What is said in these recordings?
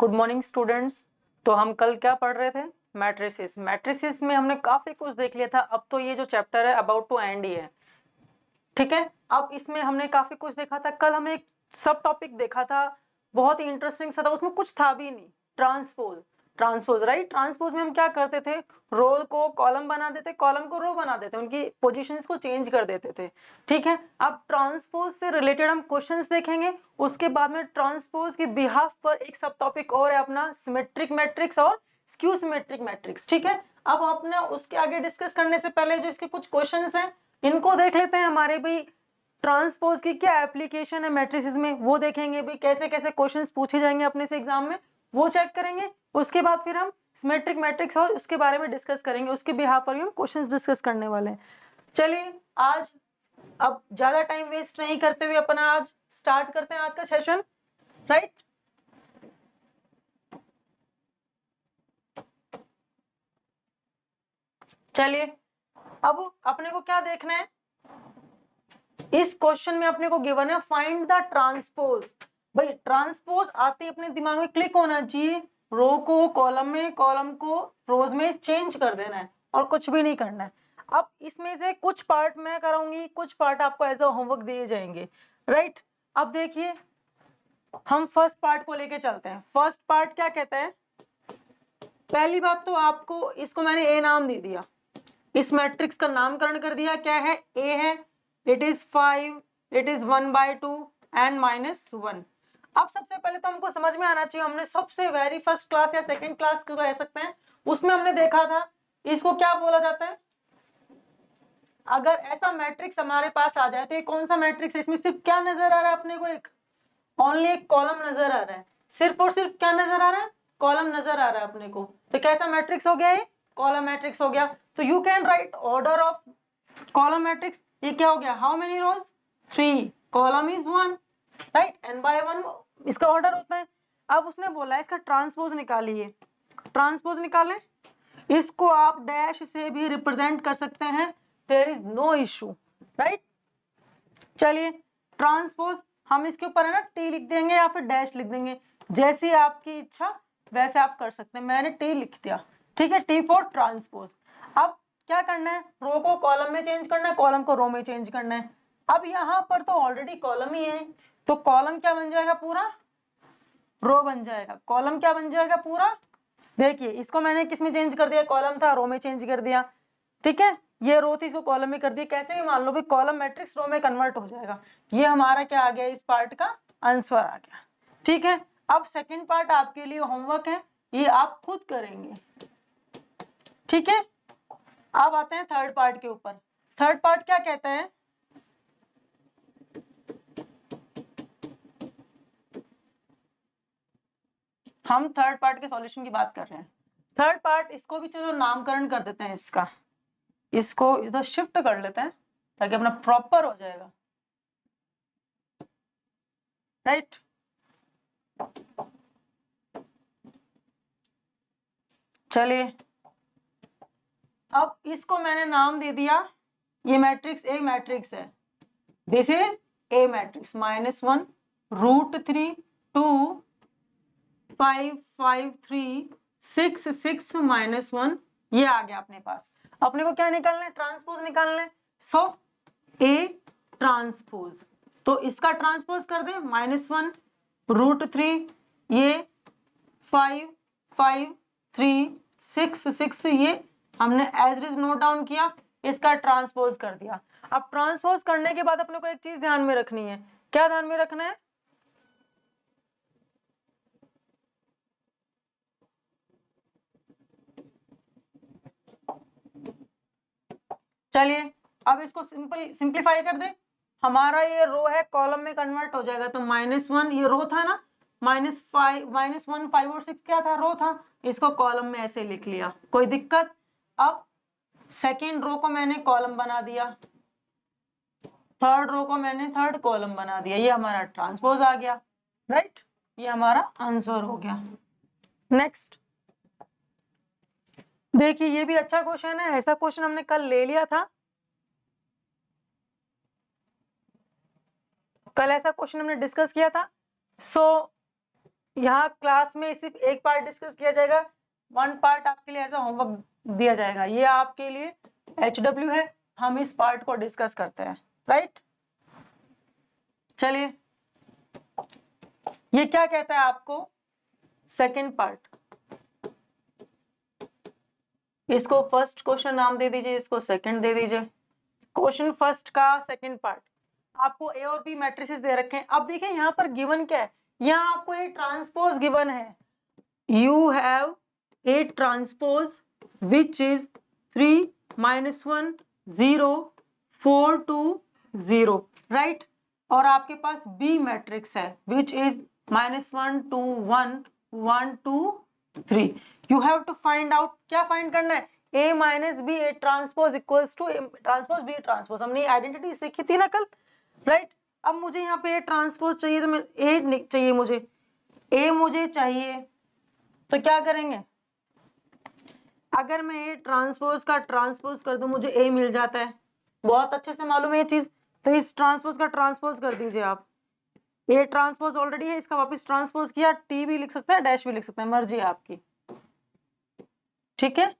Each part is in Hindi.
Good morning students. तो हम कल क्या पढ़ रहे थे? मैट्रिसेस। मैट्रिसेस में हमने काफी कुछ देख लिया था। अब तो ये जो चैप्टर है अबाउट टू एंड ही है, ठीक है। अब इसमें हमने काफी कुछ देखा था। कल हमने एक सब टॉपिक देखा था, बहुत ही इंटरेस्टिंग सा था, उसमें कुछ था भी नहीं। ट्रांसपोज। Transpose, right. ट्रांसपोज में हम क्या करते थे? रो को कॉलम बना देते, कॉलम को रो बना देते, उनकी पोजीशंस को चेंज कर देते थे, ठीक है। अब ट्रांसपोज से रिलेटेड हम क्वेश्चंस देखेंगे। उसके बाद में ट्रांसपोज के बिहाफ पर एक सब टॉपिक और है अपना, सिमेट्रिक मैट्रिक्स और स्क्यू सिमेट्रिक मैट्रिक्स, ठीक है। अब अपने उसके आगे डिस्कस करने से पहले जो इसके कुछ क्वेश्चंस हैं इनको देख लेते हैं। हमारे भाई ट्रांसपोज की क्या एप्लीकेशन है मैट्रिसेस में, वो देखेंगे भाई, कैसे कैसे क्वेश्चंस पूछे जाएंगे अपने से एग्जाम में, वो चेक करेंगे। उसके बाद फिर हम सिमेट्रिक मैट्रिक्स और उसके बारे में डिस्कस करेंगे, उसके बिहाफ पर भी हम क्वेश्चंस डिस्कस करने वाले हैं। चलिए आज अब ज्यादा टाइम वेस्ट नहीं करते हुए अपना आज स्टार्ट करते हैं आज का सेशन, राइट। चलिए अब अपने को क्या देखना है, इस क्वेश्चन में अपने को गिवन है फाइंड द ट्रांसपोज। भाई ट्रांसपोज आते ही अपने दिमाग में क्लिक होना चाहिए, रो को कॉलम में, कॉलम को रोज में चेंज कर देना है और कुछ भी नहीं करना है। अब इसमें से कुछ पार्ट मैं कराऊंगी, कुछ पार्ट आपको एज अ होमवर्क दिए जाएंगे, राइट। अब देखिए हम फर्स्ट पार्ट को लेके चलते हैं। फर्स्ट पार्ट क्या कहता है? पहली बात तो आपको इसको मैंने ए नाम दे दिया, इस मैट्रिक्स का नामकरण कर दिया। क्या है? ए है, it is 5, it is 1/2 and -1। अब सबसे पहले तो हमको समझ में आना चाहिए, हमने सबसे वेरी फर्स्ट क्लास या सेकंड क्लास को कह सकते हैं, उसमें हमने देखा था इसको क्या बोला जाता है। अगर ऐसा मैट्रिक्स हमारे पास आ जाए तो ये कौन सा मैट्रिक्स है? इसमें सिर्फ क्या नजर आ रहा है अपने को? एक ओनली एक कॉलम नजर आ रहा है, सिर्फ और सिर्फ क्या नजर आ रहा है? कॉलम नजर आ रहा है अपने को। तो कैसा मैट्रिक्स हो गया ये? कॉलम मैट्रिक्स हो गया। तो you can write order of column matrix. ये क्या हो गया? How many rows? 3, column is 1, right. n/1 इसका ऑर्डर होता है। अब उसने बोला है इसका ट्रांसपोज निकालिए। ट्रांसपोज निकालें, इसको आप डैश से भी रिप्रेजेंट कर सकते हैं, there is no issue, right. चलिए ट्रांसपोज हम इसके ऊपर है ना टी लिख देंगे या फिर डैश लिख देंगे, जैसी आपकी इच्छा वैसे आप कर सकते हैं। मैंने टी लिख दिया, ठीक है, टी फॉर ट्रांसपोज। अब क्या करना है? रो को कॉलम में चेंज करना है, कॉलम को रो में चेंज करना है। अब यहां पर तो ऑलरेडी कॉलम ही है, तो कॉलम क्या बन जाएगा? पूरा रो बन जाएगा। कॉलम क्या बन जाएगा? पूरा। देखिए इसको मैंने किस में चेंज कर दिया? कॉलम था, रो में चेंज कर दिया, ठीक है। ये रो थी, इसको कॉलम में कर दिया। कैसे भी मान लो भी कॉलम मैट्रिक्स रो में कन्वर्ट हो जाएगा। ये हमारा क्या आ गया? इस पार्ट का आंसर आ गया, ठीक है। अब सेकंड पार्ट आपके लिए होमवर्क है, ये आप खुद करेंगे, ठीक है। अब आते हैं थर्ड पार्ट के ऊपर। थर्ड पार्ट क्या कहता है? हम थर्ड पार्ट के सॉल्यूशन की बात कर रहे हैं। थर्ड पार्ट इसको भी चलो नामकरण कर देते हैं, इसका इसको इधर शिफ्ट कर लेते हैं ताकि अपना प्रॉपर हो जाएगा, राइट। चलिए अब इसको मैंने नाम दे दिया, ये मैट्रिक्स ए मैट्रिक्स है, दिस इज ए मैट्रिक्स। -1 √3 2 5 5 3 6 6 -1, ये आ गया अपने पास। अपने को क्या निकालना है? ट्रांसपोज निकालना है। सो ए ट्रांसपोज, तो इसका ट्रांसपोज कर दे, -1 √3, ये 5 5 3 6 6, ये हमने एज इज नोट डाउन किया, इसका ट्रांसपोज कर दिया। अब ट्रांसपोज करने के बाद अपने को एक चीज ध्यान में रखनी है। क्या ध्यान में रखना है? चलिए अब इसको सिंप्लीफाई कर दे। हमारा ये रो है, कॉलम में कन्वर्ट हो जाएगा, तो -1 ये रो था ना, -5 -1 5 और 6 क्या था? रो था। इसको कॉलम में ऐसे लिख लिया, कोई दिक्कत? अब सेकेंड रो को मैंने कॉलम बना दिया, थर्ड रो को मैंने थर्ड कॉलम बना दिया, ये हमारा ट्रांसपोज आ गया, राइट। ये हमारा आंसर हो गया। नेक्स्ट देखिए, ये भी अच्छा क्वेश्चन है, ऐसा क्वेश्चन हमने कल ले लिया था। कल ऐसा क्वेश्चन हमने डिस्कस किया था। सो यहाँ क्लास में सिर्फ एक पार्ट डिस्कस किया जाएगा, 1 पार्ट आपके लिए एज अ होमवर्क दिया जाएगा। ये आपके लिए HW है, हम इस पार्ट को डिस्कस करते हैं, राइट। चलिए, ये क्या कहता है आपको, सेकंड पार्ट। इसको फर्स्ट क्वेश्चन नाम दे दीजिए, इसको सेकंड दे दीजिए। क्वेश्चन फर्स्ट का सेकंड पार्ट, आपको ए और बी मैट्रिसेस दे रखे हैं। अब देखिए यहाँ पर गिवन क्या है, यहाँ आपको ए ट्रांसपोज गिवन है, you have A transpose which is 3 -1 0 4 2 0, right. और आपके पास बी मैट्रिक्स है which is -1 2 1 1 2 3। You have to find out, क्या फाइंड करना है, A minus B A transpose equals to A transpose B transpose. हमने आइडेंटिटी सीखी थी ना कल, राइट। अब मुझे यहाँ पे ए ट्रांसपोज चाहिए, तो मैं ए चाहिए, मुझे ए मुझे चाहिए, तो क्या करेंगे, अगर मैं ए ट्रांसपोज का ट्रांसपोज कर दूं मुझे ए मिल जाता है, बहुत अच्छे से मालूम है ये चीज। तो इस ट्रांसपोज का ट्रांसपोज कर दीजिए आप, ए ट्रांसपोज ऑलरेडी है, इसका वापस ट्रांसपोज किया, टी भी लिख सकते हैं, डैश भी लिख सकते हैं, मर्जी है आपकी, ठीक है।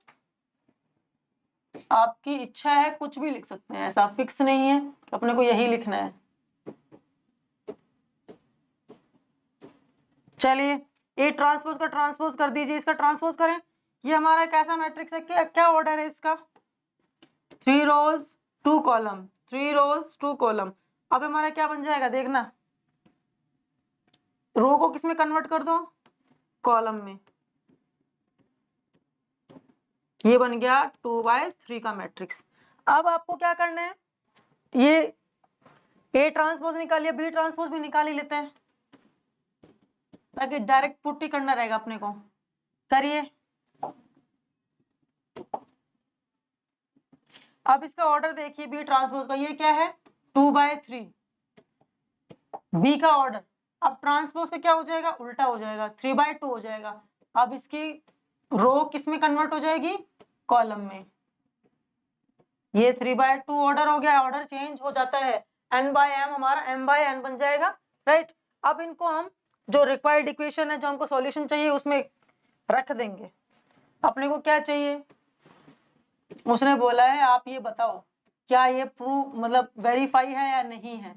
आपकी इच्छा है, कुछ भी लिख सकते हैं, ऐसा फिक्स नहीं है कि अपने को यही लिखना है। चलिए, ए ट्रांसपोज का ट्रांसपोज कर दीजिए, इसका ट्रांसपोज करें। ये हमारा कैसा मैट्रिक्स है, क्या ऑर्डर है इसका, 3 रोज 2 कॉलम, 3 रोज 2 कॉलम। अब हमारा क्या बन जाएगा, देखना, रो को किस में कन्वर्ट कर दो, कॉलम में। ये बन गया 2/3 का मैट्रिक्स। अब आपको क्या करना है, ये ए ट्रांसपोज निकालिए, बी ट्रांसपोज भी निकाल ही लेते हैं, ताकि डायरेक्ट पुट ही करना रहेगा अपने को। करिए, अब इसका ऑर्डर देखिए, बी ट्रांसपोज का, ये क्या है 2/3, बी का ऑर्डर। अब ट्रांसपोज का क्या हो जाएगा, उल्टा हो जाएगा, 3/2 हो जाएगा। अब इसकी रो किस में कन्वर्ट हो जाएगी, कॉलम में। ये 3/2 ऑर्डर हो गया, ऑर्डर चेंज हो जाता है, n/m हमारा m/n बन जाएगा, राइट। अब इनको हम जो रिक्वायर्ड इक्वेशन है, जो हमको सॉल्यूशन चाहिए, उसमें रख देंगे। अपने को क्या चाहिए, उसने बोला है आप ये बताओ क्या ये प्रूव मतलब वेरीफाई है या नहीं है।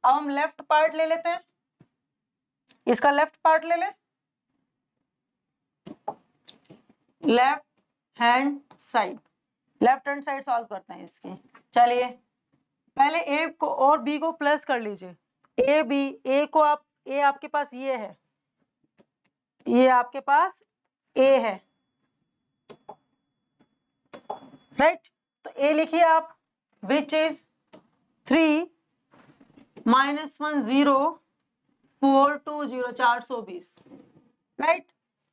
अब हम लेफ्ट पार्ट ले लेते हैं, इसका लेफ्ट पार्ट ले लें, left hand side, left hand side solve करते हैं इसकी। चलिए, पहले ए को और बी को प्लस कर लीजिए, ए बी, ए को आप, ए आपके पास ये है, ये आपके पास ए है, राइट। तो ए लिखिए आप, विच इज 3 -1 0 4 2 0 420, राइट।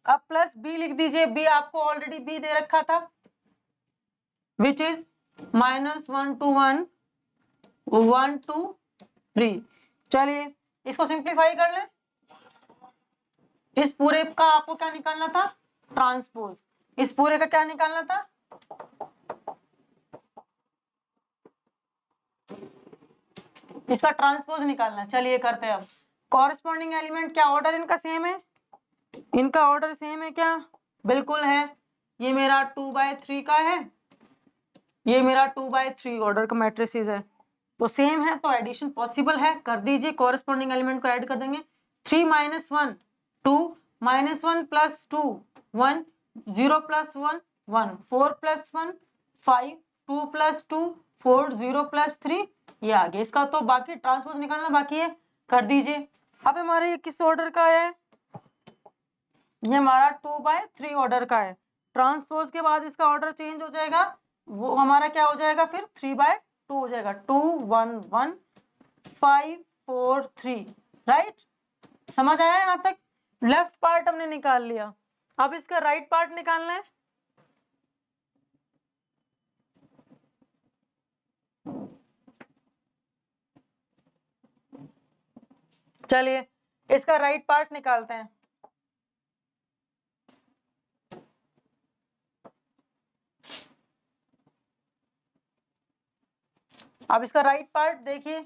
अब प्लस बी लिख दीजिए, बी आपको ऑलरेडी बी दे रखा था, विच इज -1 2 1 1 2 3। चलिए, इसको सिंप्लीफाई कर लें, इस पूरे का आपको क्या निकालना था, ट्रांसपोज। इस पूरे का क्या निकालना था, इसका ट्रांसपोज निकालना। चलिए करते हैं अब, कॉरेस्पॉन्डिंग एलिमेंट, क्या ऑर्डर इनका सेम है, इनका ऑर्डर सेम है क्या, बिल्कुल है। ये मेरा 2/3 का है, ये मेरा 2/3 ऑर्डर का मैट्रिसेस है, तो सेम है, तो एडिशन पॉसिबल है। कर दीजिए, कॉरेस्पॉन्डिंग एलिमेंट को ऐड कर देंगे, 3 - 1 2 -1 + 2 1 0 + 1 1 4 + 1 5 2 + 2 4 0 + 3, ये आ गया इसका। तो बाकी ट्रांसपोज निकालना बाकी है, कर दीजिए। अब हमारे ये किस ऑर्डर का है, ये हमारा 2/3 ऑर्डर का है, ट्रांसपोज के बाद इसका ऑर्डर चेंज हो जाएगा, वो हमारा क्या हो जाएगा फिर 3/2 हो जाएगा, 2 1 1 5 4 3, राइट। समझ आया यहाँ तक, लेफ्ट पार्ट हमने निकाल लिया, अब इसका राइट पार्ट निकालना है। चलिए, इसका राइट पार्ट निकालते हैं। अब इसका राइट पार्ट देखिए,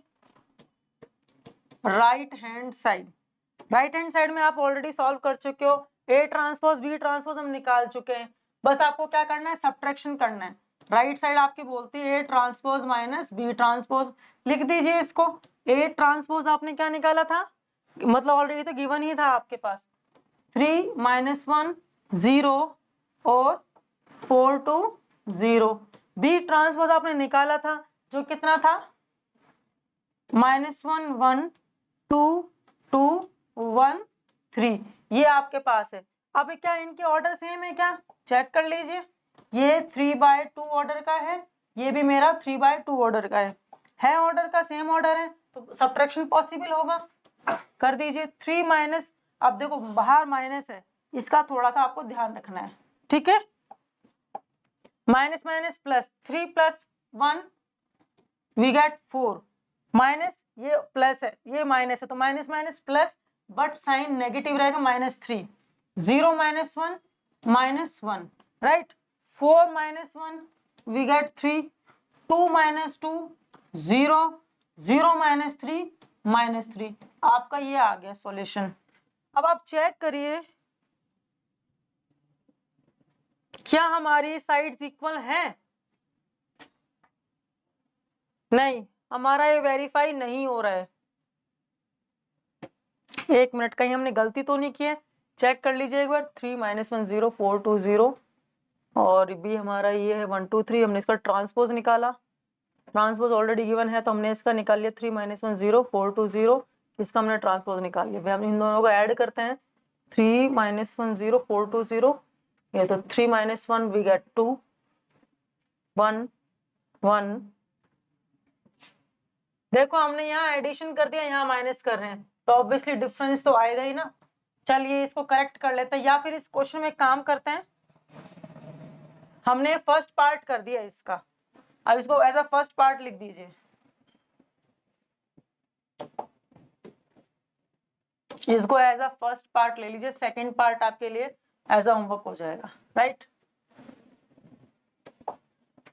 right hand side. Right hand side में आप ऑलरेडी सॉल्व कर चुके हो, ए ट्रांसपोज बी ट्रांसपोज हम निकाल चुके हैं, बस आपको क्या करना है, सब्ट्रैक्शन करना है। राइट साइड आपकी बोलती है A transpose minus B transpose, लिख दीजिए इसको। ए ट्रांसपोज आपने क्या निकाला था, मतलब ऑलरेडी तो गिवन ही था आपके पास, 3 - 1 0 और 4 2 0। बी ट्रांसपोज आपने निकाला था जो कितना था, -1 1 2 2 1 3, ये आपके पास है। अब क्या इनके ऑर्डर सेम है क्या, चेक कर लीजिए। ये 3/2 ऑर्डर का है, ये भी मेरा 3/2 ऑर्डर का है ऑर्डर का सेम ऑर्डर है, तो सब्ट्रैक्शन पॉसिबल होगा। कर दीजिए 3 माइनस, अब देखो बाहर माइनस है, इसका थोड़ा सा आपको ध्यान रखना है, ठीक है। Minus minus plus, 3 + 1 we get 4, minus ये प्लस है ये माइनस है, तो minus minus plus, but sign negative रहेगा, -3, 0 - 1 -1, राइट। 4 - 1 वी गेट 3, 2 - 2 0, 0 - 3 -3, आपका ये आ गया सॉल्यूशन। अब आप चेक करिए क्या हमारी साइड्स इक्वल हैं, नहीं, हमारा ये वेरीफाई नहीं हो रहा है। एक मिनट, कहीं हमने गलती तो नहीं की है, चेक कर लीजिए एक बार। 3 - 1 0 4 2 0, और भी हमारा ये है 1 2 3, हमने इसका ट्रांसपोज निकाला, ट्रांसपोज ऑलरेडी गिवन है तो हमने इसका निकाल लिया 3 - 1 0 4 2 0, इसका हमने ट्रांसपोज निकाल लिया। हम इन दोनों को ऐड करते हैं, 3 - 1 0 4 2 0, ये तो 3 - 1 वी गेट 2 1 1, देखो हमने यहाँ एडिशन कर दिया, यहाँ माइनस कर रहे हैं, तो ऑब्वियसली डिफरेंस तो आएगा ही ना। चलिए इसको करेक्ट कर लेते हैं, या फिर इस क्वेश्चन में काम करते हैं, हमने फर्स्ट पार्ट कर दिया इसका, अब इसको एज अ फर्स्ट पार्ट लिख दीजिए, इसको एज अ फर्स्ट पार्ट ले लीजिए, सेकंड पार्ट आपके लिए एज अ होमवर्क हो जाएगा, राइट।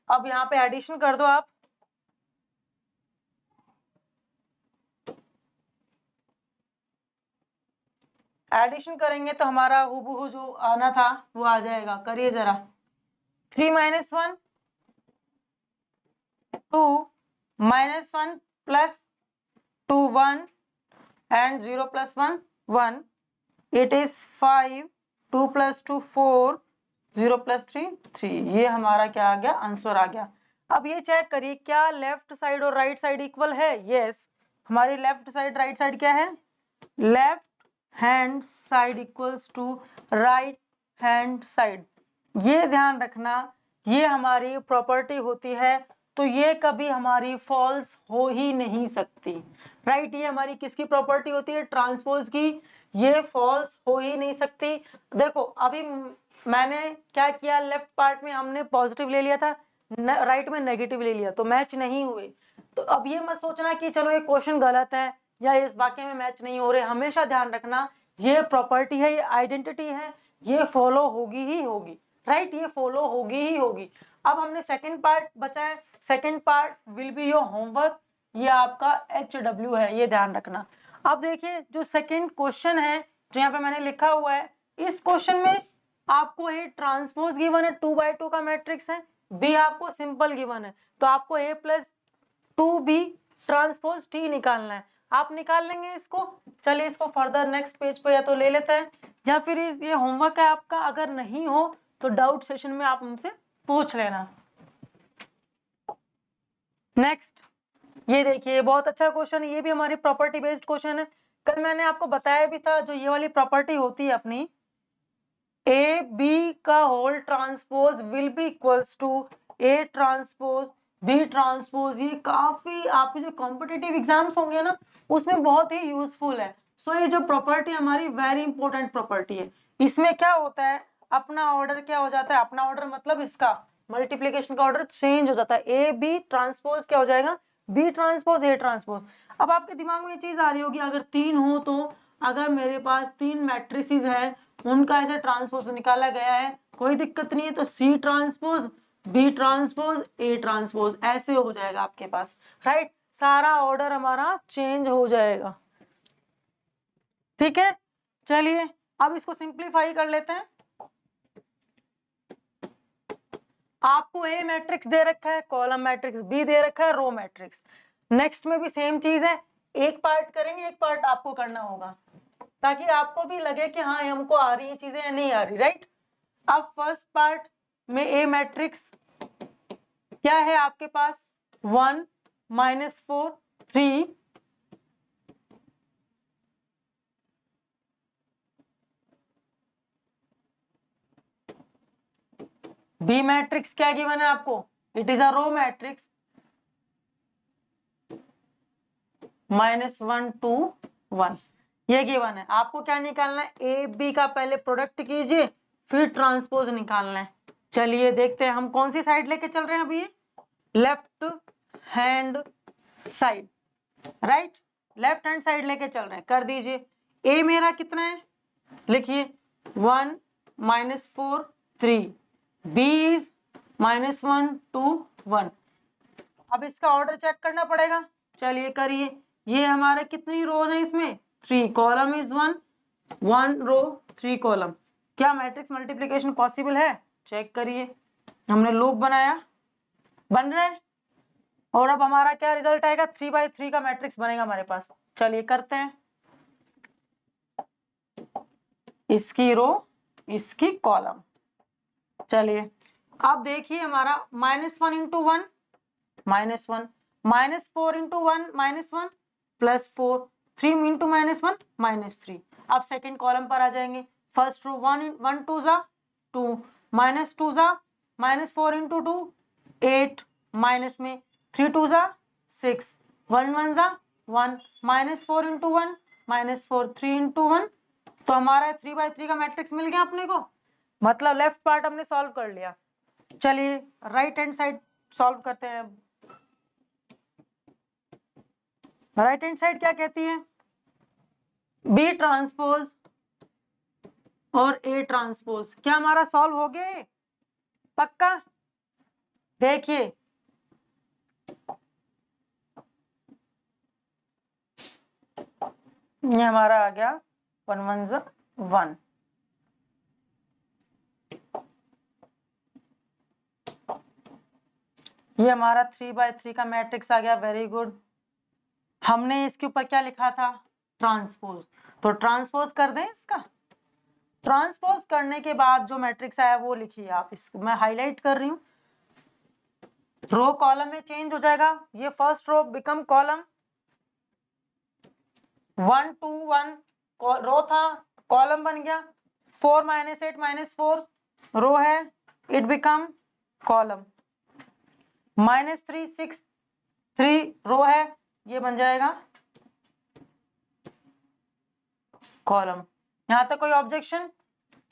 अब यहाँ पे एडिशन कर दो आप, एडिशन करेंगे तो हमारा हुबहू जो आना था वो आ जाएगा, करिए जरा। 3 - 1 2 -1 + 2 1 and 0 + 1 1, it is 5, 2 + 2 4, 0 + 3 3, ये हमारा क्या आ गया, आंसर आ गया। अब ये चेक करिए क्या लेफ्ट साइड और राइट साइड इक्वल है, यस, हमारी लेफ्ट साइड राइट साइड क्या है, left hand side equals to right hand side, ये ध्यान रखना, ये हमारी प्रॉपर्टी होती है, तो ये कभी हमारी फॉल्स हो ही नहीं सकती, राइट। ये हमारी किसकी प्रॉपर्टी होती है, ट्रांसपोज की, ये फॉल्स हो ही नहीं सकती। देखो अभी मैंने क्या किया, लेफ्ट पार्ट में हमने पॉजिटिव ले लिया था, राइट में नेगेटिव ले लिया, तो मैच नहीं हुए। तो अब ये मत सोचना कि चलो ये क्वेश्चन गलत है या इस वाक्य में मैच नहीं हो रहे, हमेशा ध्यान रखना ये प्रॉपर्टी है, ये आइडेंटिटी है, ये फॉलो होगी ही होगी, राइट, ये फॉलो होगी ही होगी। अब हमने सेकंड पार्ट बचा है, second part will be your homework, ये आपका HW है, ये ध्यान रखना। अब देखिए जो सेकंड क्वेश्चन है जो यहाँ पे मैंने लिखा हुआ है, इस क्वेश्चन में आपको ए ट्रांसपोज गिवन है, 2/2 का मैट्रिक्स है, बी आपको सिंपल गिवन है, तो आपको A + 2B ट्रांसपोज T निकालना है, आप निकाल लेंगे इसको। चलिए इसको फर्दर नेक्स्ट पेज पे या तो ले लेते हैं, या फिर ये होमवर्क है आपका, अगर नहीं हो तो डाउट सेशन में आप हमसे पूछ लेना। नेक्स्ट ये देखिए बहुत अच्छा क्वेश्चन है, ये भी हमारी प्रॉपर्टी बेस्ड क्वेश्चन है, कल मैंने आपको बताया भी था, जो ये वाली प्रॉपर्टी होती है अपनी, ए बी का whole transpose will be equals to A transpose B transpose, ये काफी आपके जो कॉम्पिटिटिव एग्जाम्स होंगे ना उसमें बहुत ही यूजफुल है। सो ये जो प्रॉपर्टी हमारी वेरी इंपॉर्टेंट प्रॉपर्टी है, इसमें क्या होता है, अपना ऑर्डर क्या हो जाता है, अपना ऑर्डर मतलब इसका मल्टीप्लीकेशन का ऑर्डर चेंज हो जाता है, ए बी ट्रांसपोज क्या हो जाएगा, बी ट्रांसपोज ए ट्रांसपोज। अब आपके दिमाग में ये चीज आ रही होगी, अगर 3 हो तो, अगर मेरे पास 3 मैट्रिसेस है उनका ऐसे ट्रांसपोज निकाला गया है, कोई दिक्कत नहीं है, तो C transpose B transpose A transpose ऐसे हो जाएगा आपके पास, राइट, सारा ऑर्डर हमारा चेंज हो जाएगा, ठीक है, चलिए अब इसको सिंप्लीफाई कर लेते हैं। आपको ए मैट्रिक्स दे रखा है, कॉलम मैट्रिक्स बी दे रखा है, रो मैट्रिक्स। नेक्स्ट में भी सेम चीज है, एक पार्ट करेंगे, एक पार्ट आपको करना होगा ताकि आपको भी लगे कि हाँ हमको आ रही है चीजें या नहीं आ रही, राइट। अब फर्स्ट पार्ट में ए मैट्रिक्स क्या है आपके पास, 1 -4 3 बी मैट्रिक्स क्या गिवन है आपको, it is a row matrix -1 2 1, ये गिवन है। आपको क्या निकालना है, ए बी का पहले प्रोडक्ट कीजिए फिर ट्रांसपोज निकालना है। चलिए देखते हैं हम कौन सी साइड लेके चल रहे हैं अभी, left hand side, right, left hand side लेके चल रहे हैं। कर दीजिए, ए मेरा कितना है, लिखिए 1 -4 3, बी इज -1 2 1। अब इसका ऑर्डर चेक करना पड़ेगा, चलिए करिए। ये हमारे कितनी रोज है इसमें, 3, कॉलम इज 1 रो 3 कॉलम। क्या मैट्रिक्स मल्टीप्लिकेशन पॉसिबल है, चेक करिए। हमने लूप बनाया, बन रहा है, और अब हमारा क्या रिजल्ट आएगा, 3/3 का मैट्रिक्स बनेगा हमारे पास। चलिए करते हैं, इसकी रो इसकी कॉलम। चलिए अब देखिए हमारा -1 × 1 -1, -4 × 1 -1 +4, 3 × -1 -3। अब सेकंड कॉलम पर आ जाएंगे, फर्स्ट रो 1 2 ज़ा 2, -2 ज़ा -4 × 2 8, माइनस में 3 2 ज़ा 6, 1 1 ज़ा 1, -4 × 1 -4, 3 × 1। तो हमारा 3/3 का मैट्रिक्स मिल गया अपने को, मतलब लेफ्ट पार्ट हमने सॉल्व कर लिया। चलिए राइट हैंड साइड सॉल्व करते हैं। राइट हैंड साइड क्या कहती है, बी ट्रांसपोज और ए ट्रांसपोज। क्या हमारा सॉल्व हो गया ये, पक्का। देखिए ये हमारा आ गया 1 1 ज़ा 1, ये हमारा 3/3 का मैट्रिक्स आ गया, वेरी गुड। हमने इसके ऊपर क्या लिखा था, ट्रांसपोज, तो ट्रांसपोज कर दें इसका। ट्रांसपोज करने के बाद जो मैट्रिक्स आया वो लिखिए आप, इसको मैं हाईलाइट कर रही हूँ। रो कॉलम में चेंज हो जाएगा, ये फर्स्ट रो बिकम कॉलम, 1 2 1 रो था, कॉलम बन गया। 4 -8 -4 रो है, इट बिकम कॉलम। -3 6 3 रो है, ये बन जाएगा कॉलम। यहां तक कोई ऑब्जेक्शन।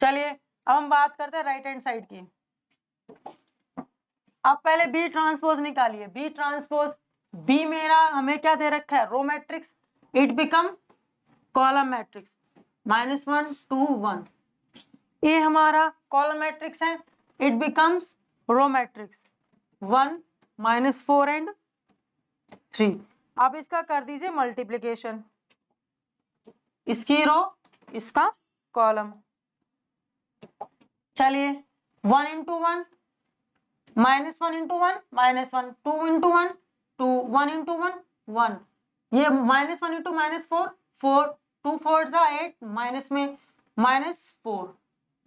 चलिए अब हम बात करते हैं राइट हैंड साइड की। अब पहले बी ट्रांसपोज निकालिए, बी ट्रांसपोज, बी मेरा हमें क्या दे रखा है, row matrix, it become column matrix -1 2 1। ये हमारा कॉलम मैट्रिक्स है, it becomes row matrix 1 -4 and 3। अब इसका कर दीजिए मल्टीप्लीकेशन, इसकी रो इसका कॉलम। चलिए 1 × 1 -1 × 1 -1, 2 × 1 2, 1 × 1 1, ये -1 × -4 4, 2 4 ज़ा 8, माइनस में -4,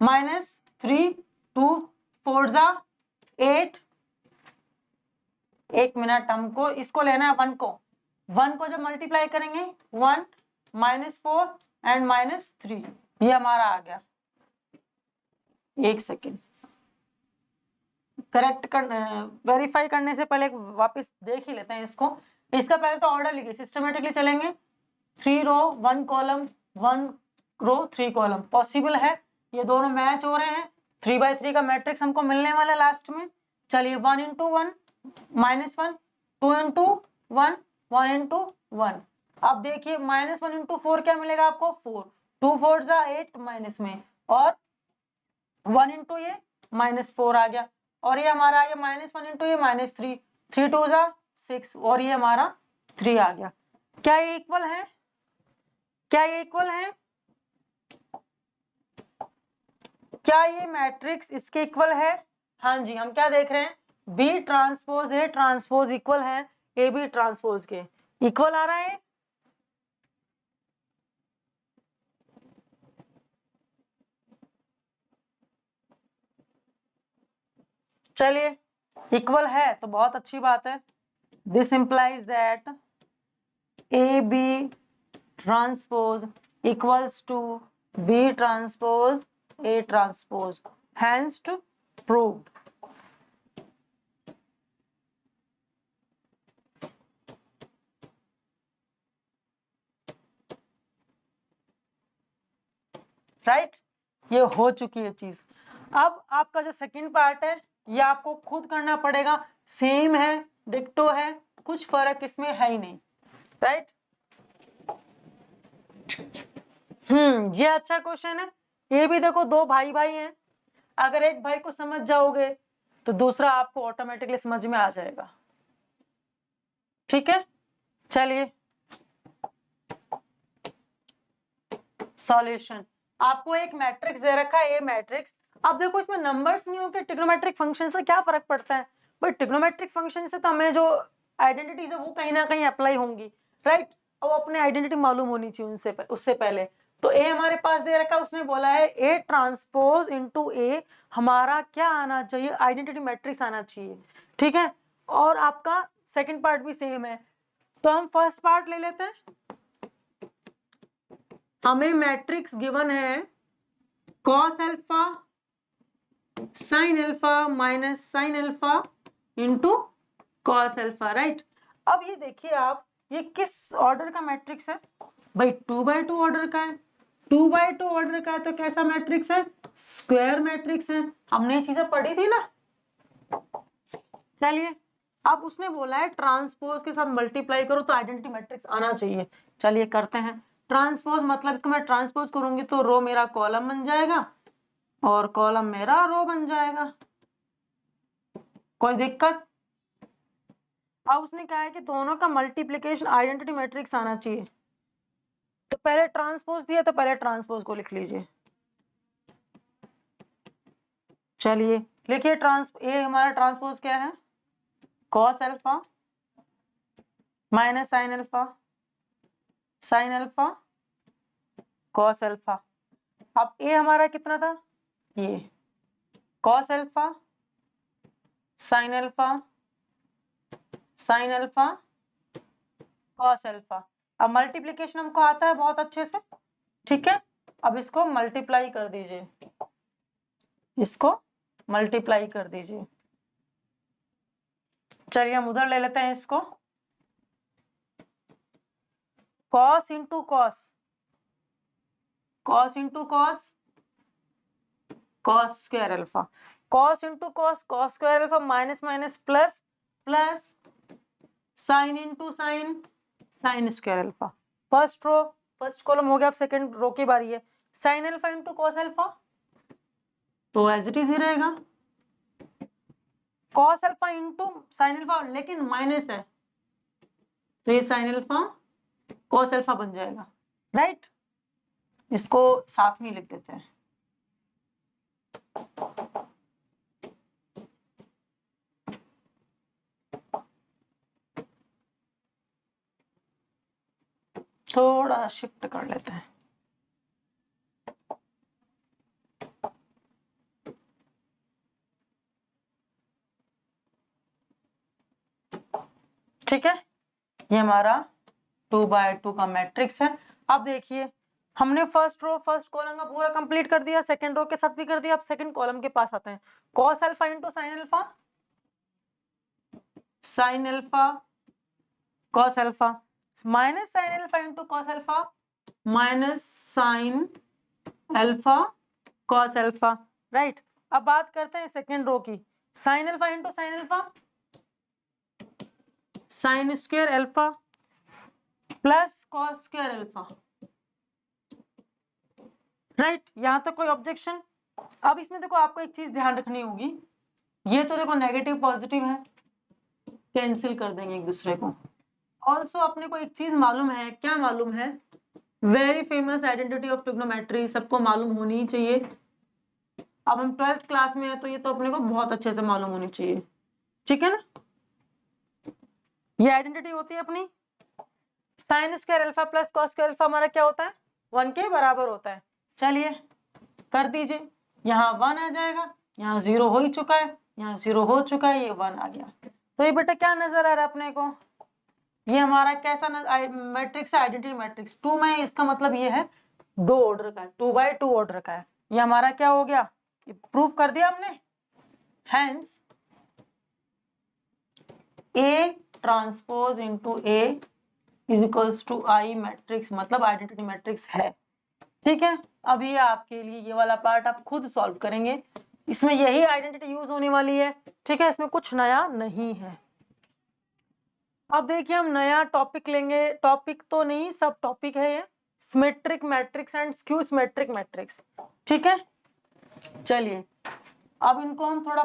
-3 2 4 ज़ा 8। एक मिनट, हमको इसको लेना है 1 को, 1 को जब मल्टीप्लाई करेंगे 1 -4 एंड -3, ये हमारा आ गया। एक सेकेंड, करेक्ट कर वेरीफाई करने से पहले वापस देख ही लेते हैं इसको। इसका पहले तो ऑर्डर लिखिए, सिस्टमेटिकली चलेंगे, 3 रो 1 कॉलम 1 रो 3 कॉलम, पॉसिबल है, ये दोनों मैच हो रहे हैं, 3/3 का मैट्रिक्स हमको मिलने वाला लास्ट में। चलिए 1 × 1 -1, 2 × 1 1 × 1। अब देखिए -1 × 4 क्या मिलेगा आपको, 4, 2 4 ज़ा 8, माइनस में, और 1 × ये -4 आ गया, और ये हमारा आ गया -1 × ये -3, 3 2 ज़ा 6, और ये हमारा 3 आ गया। क्या ये इक्वल है, क्या ये इक्वल है, क्या ये मैट्रिक्स इसके इक्वल है? हाँ जी, हम क्या देख रहे हैं, B transpose A transpose equal है ए बी ट्रांसपोज के, इक्वल आ रहा है। चलिए इक्वल है तो बहुत अच्छी बात है। This implies that A B transpose equals to B transpose A transpose, hence to proved. Right, ये हो चुकी है चीज। अब आपका जो सेकंड पार्ट है ये आपको खुद करना पड़ेगा, सेम है, डिक्टो है, कुछ फर्क इसमें है ही नहीं। राइट, ये अच्छा क्वेश्चन है। ये भी देखो, दो भाई भाई हैं, अगर एक भाई को समझ जाओगे तो दूसरा आपको ऑटोमेटिकली समझ में आ जाएगा। ठीक है, चलिए सॉल्यूशन। आपको एक मैट्रिक्स दे रखा है, ए मैट्रिक्स। अब देखो इसमें नंबर्स नहीं होंगे, ट्रिग्नोमेट्रिक फंक्शन से क्या फर्क पड़ता है, बट ट्रिग्नोमेट्रिक फंक्शन से तो हमें जो आइडेंटिटीज है वो कहीं ना कहीं अप्लाई होंगी। राइट, अब अपने आइडेंटिटी मालूम होनी चाहिए उनसे उससे पहले। तो ए हमारे पास दे रखा है, उसने बोला है ए ट्रांसपोज इनटू ए, हमारा क्या आना चाहिए, आइडेंटिटी मैट्रिक्स आना चाहिए। ठीक है, और आपका सेकंड पार्ट भी सेम है। तो हम फर्स्ट पार्ट ले लेते हैं। हमें मैट्रिक्स गिवन है cos alpha sin alpha minus sin alpha into cos alpha. Right, अब ये देखिए आप, ये किस ऑर्डर का मैट्रिक्स है भाई, 2x2 ऑर्डर का है। 2x2 ऑर्डर का है तो कैसा मैट्रिक्स है, स्क्वायर मैट्रिक्स है। हमने ये चीजें पढ़ी थी ना। चलिए, अब उसने बोला है ट्रांसपोज के साथ मल्टीप्लाई करो तो आइडेंटिटी मैट्रिक्स आना चाहिए। चलिए करते हैं ट्रांसपोज, मतलब इसको मैं ट्रांसपोज करूंगी तो रो मेरा कॉलम बन जाएगा और कॉलम मेरा रो बन जाएगा। कोई दिक्कत? अब उसने कहा है कि दोनों का मल्टीप्लिकेशन आइडेंटिटी मैट्रिक्स आना चाहिए। तो पहले ट्रांसपोज दिया तो पहले ट्रांसपोज को लिख लीजिए। चलिए लिखिए, ये हमारा ट्रांसपोज क्या है, cos alpha minus sin alpha sin alpha cos alpha. अब ए हमारा कितना था, ये cos alpha sin alpha sin alpha cos alpha. अब मल्टीप्लिकेशन हमको आता है बहुत अच्छे से। ठीक है, अब इसको मल्टीप्लाई कर दीजिए, इसको मल्टीप्लाई कर दीजिए। चलिए हम उधर ले लेते हैं इसको, cos into cos, cos into cos cos square alpha, cos into cos cos square alpha minus minus plus plus sin into sine sin square alpha. First row first column हो गया, अब सेकंड रो की बारी है। sin alpha into cos alpha तो एज इट इज ही रहेगा, cos alpha into sin alpha, लेकिन माइनस है तो ये sin अल्फा cos अल्फा बन जाएगा। राइट, इसको साथ में लिख देते हैं। थोड़ा शिफ्ट कर लेते हैं। ठीक है, ये हमारा 2x2 का मैट्रिक्स है। अब देखिए, हमने फर्स्ट रो फर्स्ट कॉलम का पूरा कंप्लीट कर दिया, सेकंड रो के साथ भी कर दिया। अब सेकंड कॉलम के पास आते हैं। cos alpha into sine alpha sin alpha cos alpha minus sin alpha into cos alpha minus sin alpha cos alpha. Right, अब बात करते हैं सेकंड रो की। sin alpha into sin alpha sin square alpha plus cos square alpha. Right, यहां तक कोई ऑब्जेक्शन? अब इसमें देखो आपको एक चीज ध्यान रखनी होगी, ये तो देखो नेगेटिव पॉजिटिव है, कैंसिल कर देंगे एक दूसरे को। ऑल्सो अपने को एक चीज मालूम है, क्या मालूम है, very famous identity of trigonometry सबको मालूम होनी ही चाहिए, अब हम 12th क्लास में है तो ये तो अपने को बहुत अच्छे से मालूम होनी चाहिए, ठीक है ना। ये आइडेंटिटी होती है अपनी, sine square alpha plus cos square alpha हमारा क्या होता है, 1 के बराबर होता है। चलिए कर दीजिए, यहाँ 1 आ जाएगा, यहाँ 0 हो ही चुका है, यहाँ 0 हो चुका है, ये 1 आ गया। तो ये बेटा क्या नजर आ रहा है अपने को, ये हमारा कैसा मैट्रिक्स है, आइडेंटिटी मैट्रिक्स 2 में, इसका मतलब ये है 2 ऑर्डर का है, 2 बाय 2 ऑर्डर का है। ये हमारा क्या हो गया, प्रूफ कर दिया हमने। Hence A transpose into A is equals to I matrix, मतलब आइडेंटिटी मैट्रिक्स है, ठीक है। अभी आपके लिए ये वाला पार्ट आप खुद सॉल्व करेंगे, इसमें यही आइडेंटिटी यूज होने वाली है, ठीक है, इसमें कुछ नया नहीं है। अब देखिए हम नया टॉपिक लेंगे, टॉपिक तो नहीं सब टॉपिक है ये, symmetric matrix and skew symmetric matrix, ठीक है। चलिए अब इनको हम थोड़ा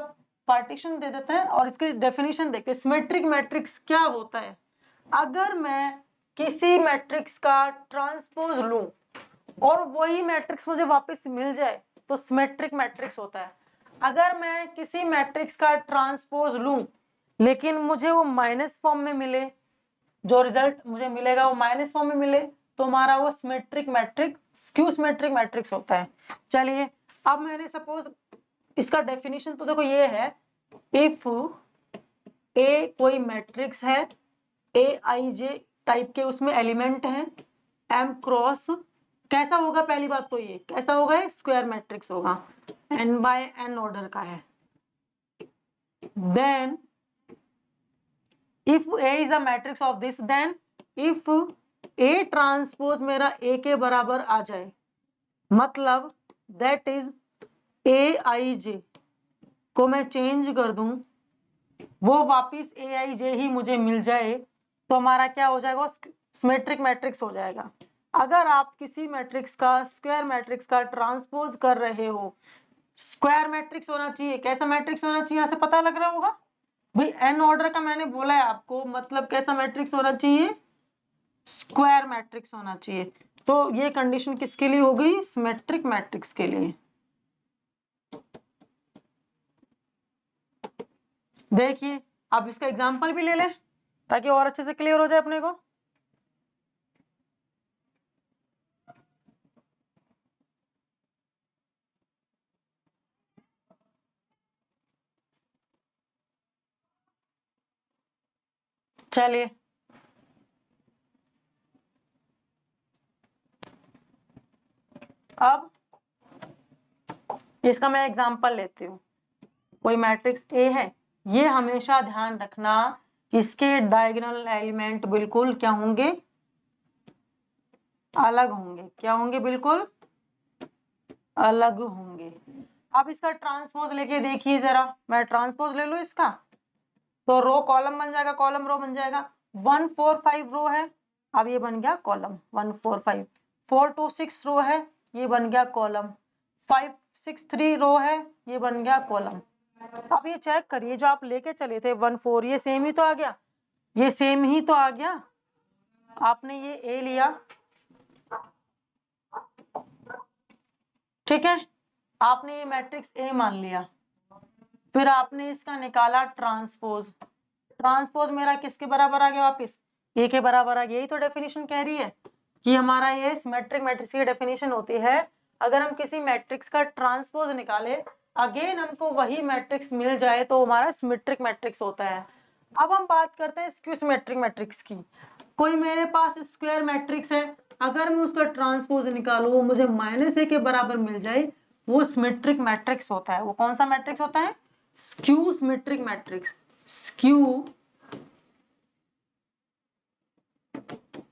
पार्टीशन दे देते हैं और इसकी डेफिनेशन देखते हैं। सिमेट्रिक मैट्रिक्स क्या होता है, अगर मैं किसी मैट्रिक्स का ट्रांसपोज लूं और वही मैट्रिक्स मुझे वापस मिल जाए तो सिमेट्रिक मैट्रिक्स होता है। अगर मैं किसी मैट्रिक्स का ट्रांसपोज लूं लेकिन मुझे वो माइनस फॉर्म में मिले, जो रिजल्ट मुझे मिलेगा वो माइनस फॉर्म में मिले, तो हमारा वो symmetric matrix skew symmetric matrix होता है। चलिए अब मैंने सपोज इसका डेफिनेशन तो देखो ये है, इफ ए कोई मैट्रिक्स है, ए आई जे टाइप के उसमें एलिमेंट हैं, एम क्रॉस कैसा होगा, पहली बात तो ये कैसा होगा, स्क्वायर मैट्रिक्स होगा, n बाय n ऑर्डर का है। Then if A is a matrix of this, then if A transpose मेरा A के बराबर आ जाए, मतलब दैट इज ए आई जे को मैं चेंज कर दूं, वो वापिस ए आई जे ही मुझे मिल जाए, तो हमारा क्या हो जाएगा, सिमेट्रिक मैट्रिक्स हो जाएगा। अगर आप किसी मैट्रिक्स का स्क्वायर मैट्रिक्स का ट्रांसपोज कर रहे हो, स्क्वायर मैट्रिक्स होना चाहिए, कैसा मैट्रिक्स होना चाहिए, यहाँ से पता लग रहा होगा भाई, एन ऑर्डर का मैंने बोला है आपको, मतलब कैसा मैट्रिक्स होना चाहिए, स्क्वायर मैट्रिक्स होना चाहिए। तो ये कंडीशन किसके लिए हो गई, सिमेट्रिक मैट्रिक्स के लिए। देखिए अब इसका एग्जांपल भी ले लें ताकि और अच्छे से क्लियर हो जाए अपने को। चलिए अब इसका मैं एग्जांपल लेती हूँ। कोई मैट्रिक्स ए है, ये हमेशा ध्यान रखना इसके डायगोनल एलिमेंट बिल्कुल क्या होंगे, अलग होंगे। क्या होंगे, बिल्कुल अलग होंगे। अब इसका ट्रांसपोज लेके देखिए जरा, मैं ट्रांसपोज ले लूं इसका, तो रो कॉलम बन जाएगा, कॉलम रो बन जाएगा। 1 4 5 रो है, अब ये बन गया कॉलम 1 4 5। 4 2 6 रो है, ये बन गया कॉलम। 5 6 3 रो है, ये बन गया कॉलम। अब ये चेक करिए, जो आप लेके चले थे 1 4, ये सेम ही तो आ गया, ये सेम ही तो आ गया। आपने ये ए लिया, ठीक है, आपने ये मैट्रिक्स ए मान लिया, फिर आपने इसका निकाला ट्रांसपोज, ट्रांसपोज मेरा किसके बराबर आ गया, वापिस ए के बराबर आ गया। यही तो डेफिनेशन कह रही है कि हमारा ये सिमेट्रिक मैट्रिक्स की डेफिनेशन होती है, अगर हम किसी मैट्रिक्स का ट्रांसपोज निकाले, अगेन हमको वही मैट्रिक्स मिल जाए, तो हमारा सिमेट्रिक मैट्रिक्स होता है। अब हम बात करते हैं स्क्यू सिमेट्रिक मैट्रिक्स की। कोई मेरे पास स्क्वायर मैट्रिक्स है, अगर मैं उसका ट्रांसपोज निकालू, वो मुझे -a के बराबर मिल जाए, वो सिमेट्रिक मैट्रिक्स होता है। वो कौन सा मैट्रिक्स होता है, skew symmetric matrix. Skew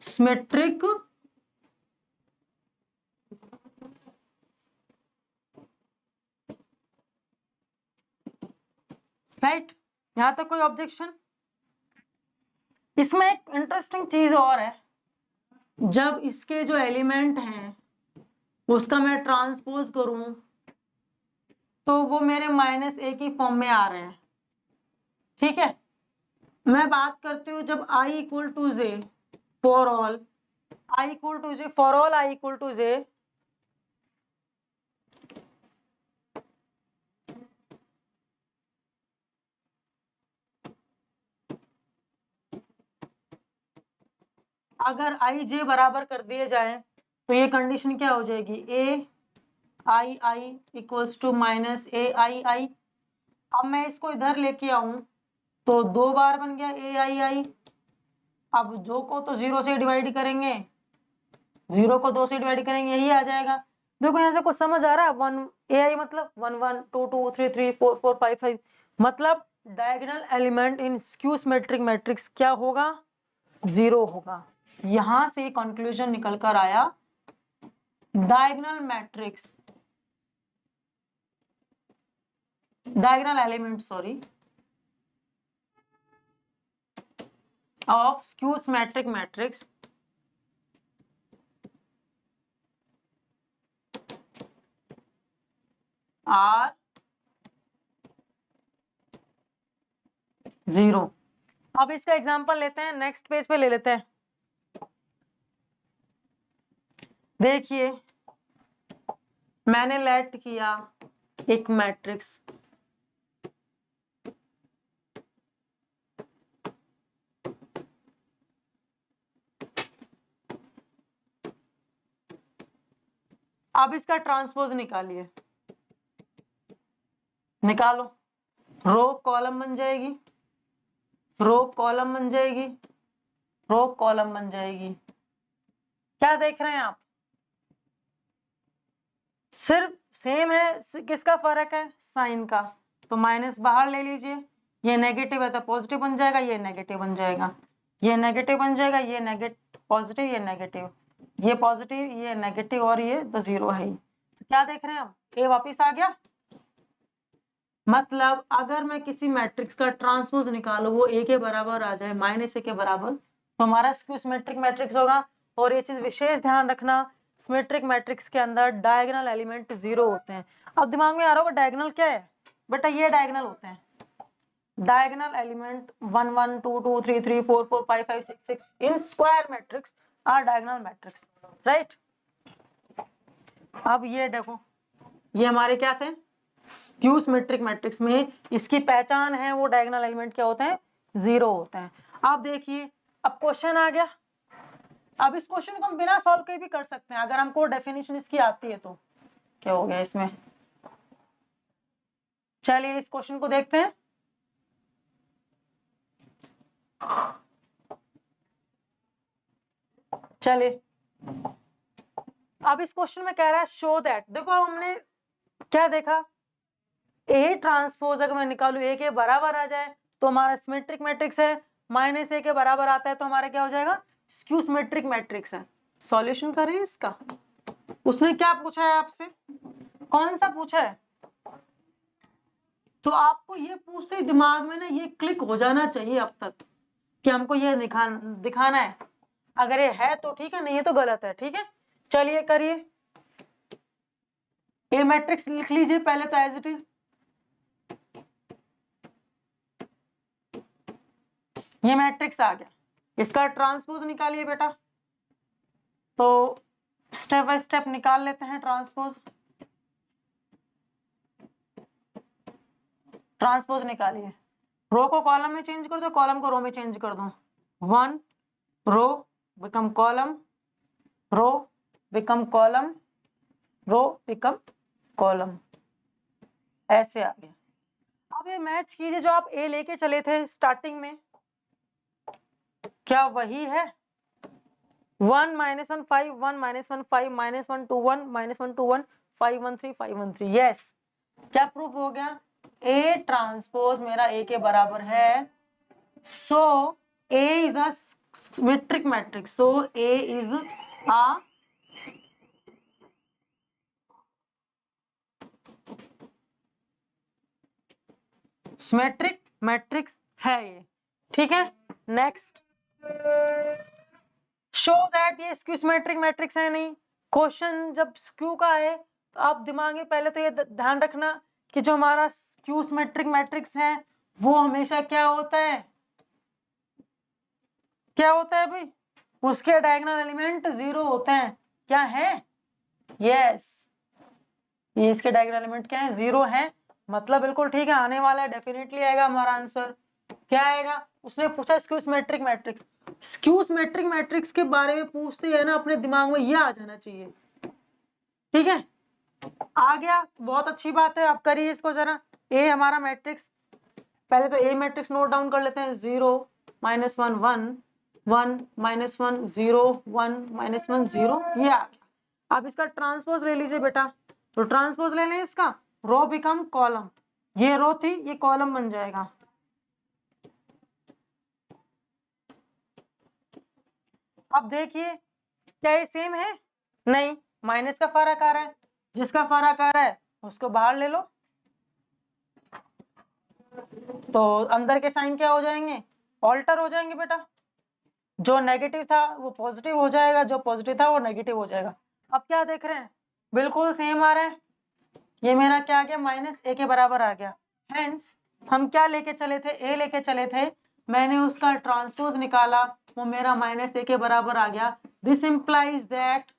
symmetric right, यहां तक कोई ऑब्जेक्शन। इसमें एक इंटरेस्टिंग चीज और है, जब इसके जो एलिमेंट हैं उसका मैं ट्रांसपोज करूं, तो वो मेरे -a की फॉर्म में आ रहे हैं, ठीक है। मैं बात करती हूँ जब i equal to J for all, i equal to J for all, i equal to J, अगर आई जे बराबर कर दिए जाए तो ये कंडीशन क्या हो जाएगी, ए आई आई इक्वल्स टू माइनस ए आई आई। अब मैं इसको इधर लेके आऊं तो 2 बार बन गया ए आई आई। अब जो को तो 0 से डिवाइड करेंगे, 0 को 2 से डिवाइड करेंगे, यही आ जाएगा। देखो यहाँ से कुछ समझ आ रहा है, 1 ए आई मतलब 1 1 2 2 3 3 4 4 5 5, मतलब diagonal element in skew symmetric matrix क्या होगा, 0 होगा। यहां से कंक्लूजन निकल कर आया, diagonal matrix, diagonal element sorry of skew symmetric matrix are 0। अब इसका एग्जांपल लेते हैं, नेक्स्ट पेज पे ले लेते हैं। देखिए मैंने लेट किया एक मैट्रिक्स, अब इसका ट्रांसपोज निकालिए, निकालो। रो कॉलम बन जाएगी, रो कॉलम बन जाएगी, रो कॉलम बन जाएगी। क्या देख रहे हैं आप, सिर्फ सेम है, किसका फर्क है, साइन का। तो माइनस बाहर ले लीजिए, ये नेगेटिव है तो पॉजिटिव बन जाएगा, ये नेगेटिव बन जाएगा, ये नेगेटिव बन जाएगा, ये नेगेटिव पॉजिटिव, ये नेगेटिव, ये पॉजिटिव, ये नेगेटिव, और ये तो 0 है ही। तो क्या देख रहे हैं आप, ए वापिस आ गया। मतलब अगर मैं किसी मैट्रिक्स का ट्रांसपोज निकालू, वो ए के बराबर आ जाए, माइनस ए के बराबर, तो हमारा स्क्यू सिमेट्रिक मैट्रिक्स होगा। और ये चीज विशेष ध्यान रखना, सिमेट्रिक मैट्रिक्स के अंदर डायगोनल एलिमेंट 0 होते हैं। अब दिमाग में आ रहा होगा डायगोनल क्या है, बेटा ये डायगोनल होते हैं, डायगोनल एलिमेंट 1 1 2 2 3 3 4 4 5 5 6 6 इन square matrix are diagonal matrix, right. अब ये देखो, ये हमारे क्या थे, स्क्यू सिमेट्रिक मैट्रिक्स में इसकी पहचान है, वो डायगोनल एलिमेंट क्या होते हैं, 0 होते हैं। आप देखिए अब क्वेश्चन आ गया। अब इस क्वेश्चन को हम बिना सॉल्व के भी कर सकते हैं, अगर हमको डेफिनेशन इसकी आती है तो। क्या हो गया इसमें, चलिए इस क्वेश्चन को देखते हैं। चलिए अब इस क्वेश्चन में कह रहा है शो दैट, देखो अब हमने क्या देखा, ए ट्रांसपोज अगर मैं निकालू ए के बराबर आ जाए तो हमारा सिमेट्रिक मैट्रिक्स है, माइनस ए के बराबर आता है तो हमारा क्या हो जाएगा, स्क्यू सिमेट्रिक मैट्रिक्स है। सॉल्यूशन करें इसका। उसने क्या पूछा है आपसे, कौन सा पूछा है, तो आपको ये पूछते ही दिमाग में ना ये क्लिक हो जाना चाहिए अब तक कि हमको ये दिखाना है। अगर ये है तो ठीक है, नहीं है तो गलत है, ठीक है। चलिए करिए, ए मैट्रिक्स लिख लीजिए पहले तो एज इट इज। ये मैट्रिक्स आ गया, इसका ट्रांसपोज निकालिए बेटा। तो स्टेप बाय स्टेप निकाल लेते हैं ट्रांसपोज। ट्रांसपोज निकालिए, रो को कॉलम में चेंज कर दो, कॉलम को रो में चेंज कर दो। 1 row become column, row become column, row become column, ऐसे आ गया। अब ये मैच कीजिए, जो आप ए लेके चले थे स्टार्टिंग में, क्या वही है, 1 -1 5 1 -1 5 -1 2 1 -1 2 1 5 1 3 5 1 3, यस। क्या प्रूफ हो गया, ए ट्रांसपोज मेरा ए के बराबर है, so A is a symmetric matrix, so A is a symmetric matrix है ये, ठीक है। नेक्स्ट, शो दैट ये स्क्यू सिमेट्रिक मैट्रिक्स है नहीं। क्वेश्चन जब स्क्यू का है तो आप दिमाग में पहले तो ये ध्यान रखना कि जो हमारा स्क्यू सिमेट्रिक मैट्रिक्स है वो हमेशा क्या होता है, क्या होता है भाई, उसके डायगोनल एलिमेंट 0 होते हैं। क्या है, यस, ये इसके डायगोनल एलिमेंट क्या है, 0 है। मतलब बिल्कुल ठीक है, आने वाला है, डेफिनेटली आएगा हमारा आंसर। क्या आएगा? उसने पूछा skew symmetric matrix. Skew symmetric matrix के बारे में पूछते हैं ना, अपने दिमाग में ये आ जाना चाहिए। ठीक है, आ गया, बहुत अच्छी बात है। आप करिए इसको जरा। ए हमारा मैट्रिक्स, पहले तो ए मैट्रिक्स नोट डाउन कर लेते हैं। 0 -1 1 1 -1 0 1 -1 0, ये आ गया। अब इसका ट्रांसपोज ले लीजिए बेटा। तो ट्रांसपोज ले लें इसका, रो बिकम कॉलम। ये रो थी, ये कॉलम बन जाएगा। अब देखिए, क्या ये सेम है? नहीं, माइनस का फर्क आ रहा है। जिसका फर्क आ रहा है उसको बाहर ले लो, तो अंदर के साइन क्या हो जाएंगे? ऑल्टर हो जाएंगे बेटा। जो नेगेटिव था वो पॉजिटिव हो जाएगा, जो पॉजिटिव था वो नेगेटिव हो जाएगा। अब क्या देख रहे हैं? बिल्कुल सेम आ रहा है। ये मेरा क्या आ गया? -a के बराबर आ गया। हेंस हम क्या लेके चले थे? a लेके चले थे। मैंने उसका ट्रांसपोज निकाला, वो मेरा -a के बराबर आ गया। This implies that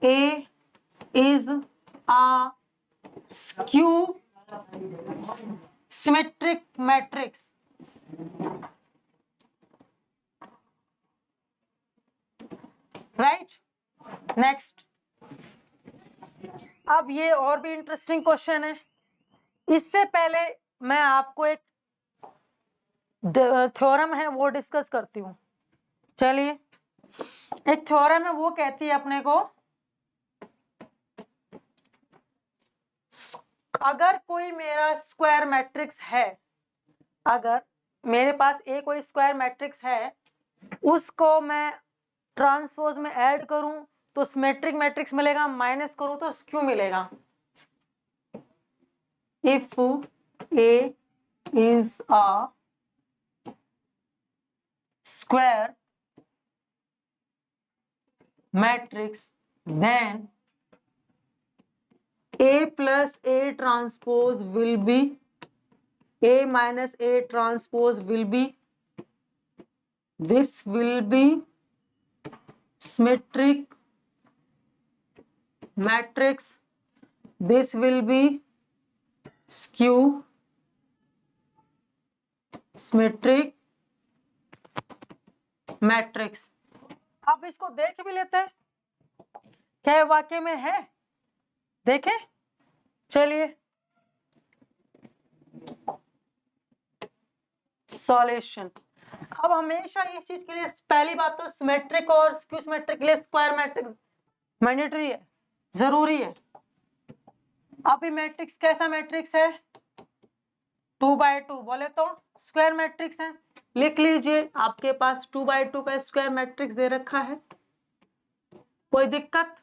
a is a skew symmetric matrix। Right, next. अब ये और भी इंटरेस्टिंग क्वेश्चन है। इससे पहले मैं आपको एक थ्योरम है वो डिस्कस करती हूँ। चलिए, एक थ्योरम है, वो कहती है अपने को, अगर कोई मेरा स्क्वायर मैट्रिक्स है, अगर मेरे पास एक कोई स्क्वायर मैट्रिक्स है, उसको मैं ट्रांसपोज में ऐड करूं तो सिमेट्रिक मैट्रिक्स मिलेगा, माइनस करूं तो स्क्यू मिलेगा। If A is a square matrix, then A plus A transpose will be A minus A transpose will be, this will be symmetric matrix, this will be skew symmetric matrix. अब इसको देख भी लेते हैं, क्या वाकई में है? देखें, चलिए। सॉल्यूशन। अब हमेशा इस चीज के लिए पहली बात तो सिमेट्रिक और स्क्यू सिमेट्रिक के लिए स्क्वायर मैट्रिक्स मैंडेटरी है, जरूरी है। अब ये मैट्रिक्स कैसा मैट्रिक्स है? 2x2 बोले तो स्क्वायर मैट्रिक्स है। लिख लीजिए, आपके पास 2x2 का स्क्वायर मैट्रिक्स दे रखा है, कोई दिक्कत?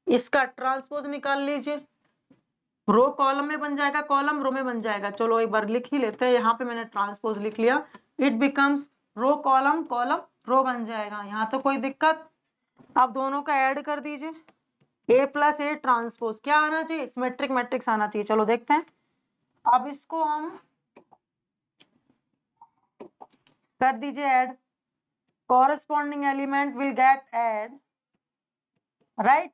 इसका ट्रांसपोज निकाल लीजिए, रो कॉलम में बन जाएगा, कॉलम रो में बन जाएगा। चलो एक बार लिख ही लेते हैं, यहाँ पे मैंने ट्रांसपोज लिख लिया, it becomes row column, column row बन जाएगा। यहाँ तो कोई दिक्कत? आप दोनों का ऐड कर दीजिए, A प्लस A ट्रांसपोज क्या आना चाहिए? सिमेट्रिक मैट्रिक्स आना चाहिए। चलो देखते हैं। अब इसको हम कर दीजिए add, corresponding element will get add, right?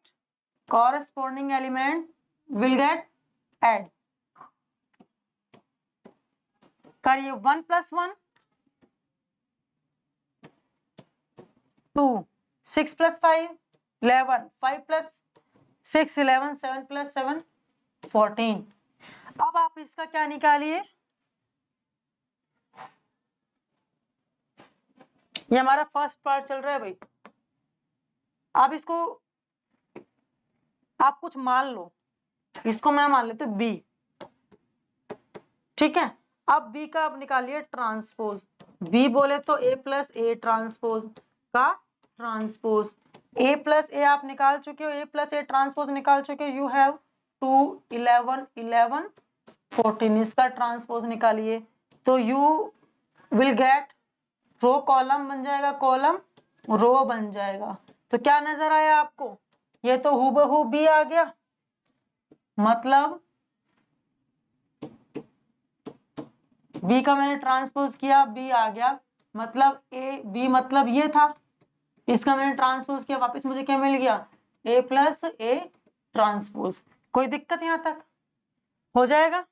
Corresponding element will get add। करिए 1 + 1 2, 6 + 5 11, 5 + 6 11, 7 + 7 14। अब आप इसका क्या निकालिए? ये हमारा फर्स्ट पार्ट चल रहा है भाई। अब इसको आप कुछ मान लो, इसको मैं मान लेती हूँ B, ठीक है। अब B का आप निकालिए ट्रांसपोज। B बोले तो A प्लस A ट्रांसपोज का ट्रांसपोज। A प्लस A आप निकाल चुके हो, A प्लस A ट्रांसपोज निकाल चुके हो। यू हैव 2 11 11 14, इसका ट्रांसपोज निकालिए तो you will get row column बन जाएगा, कॉलम रो बन जाएगा। तो क्या नजर आया आपको? ये तो हूबहू B आ गया, मतलब B का मैंने ट्रांसपोज किया, B आ गया, मतलब A B मतलब ये था, इसका मैंने ट्रांसपोज किया, वापस मुझे क्या मिल गया? A plus A transpose. कोई दिक्कत यहां तक? हो जाएगा?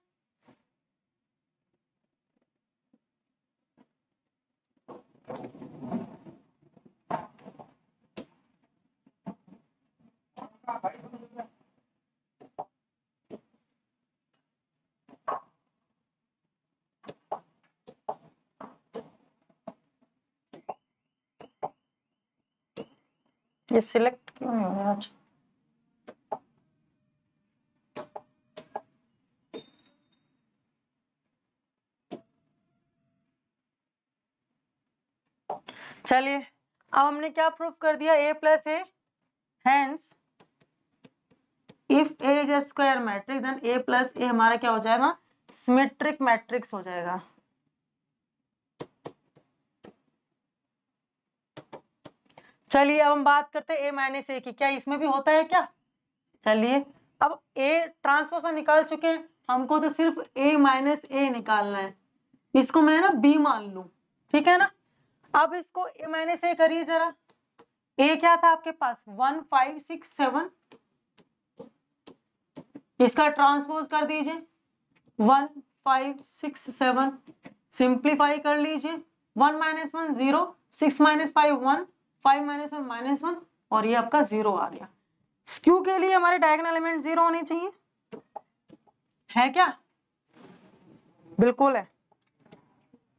ये सिलेक्ट क्यों नहीं हो रहा आज? चलिए अब हमने क्या प्रूफ कर दिया, a plus A, hence if A is a square matrix then a plus A हमारा क्या हो जाएगा, सिमेट्रिक मैट्रिक्स हो जाएगा। चलिए अब हम बात करते हैं a माइनस ए की, क्या इसमें भी होता है क्या? चलिए अब a ट्रांसपोज निकाल चुके हैं, हमको तो सिर्फ a माइनस ए निकालना है, इसको मैं ना b मान लूं, ठीक है ना। अब इसको a माइनस ए करिए जरा, a क्या था आपके पास 1 5 6 7, इसका ट्रांसपोज कर दीजिए 1 5 6 7, सिंप्लीफाई कर लीजिए 1 माइनस 1 0, 6 माइनस 5 1, 5 माइनस 1 माइनस 1, और ये आपका 0 आ गया। स्क्यू के लिए हमारे डायगोनल एलिमेंट 0 होने चाहिए, है क्या? बिल्कुल है।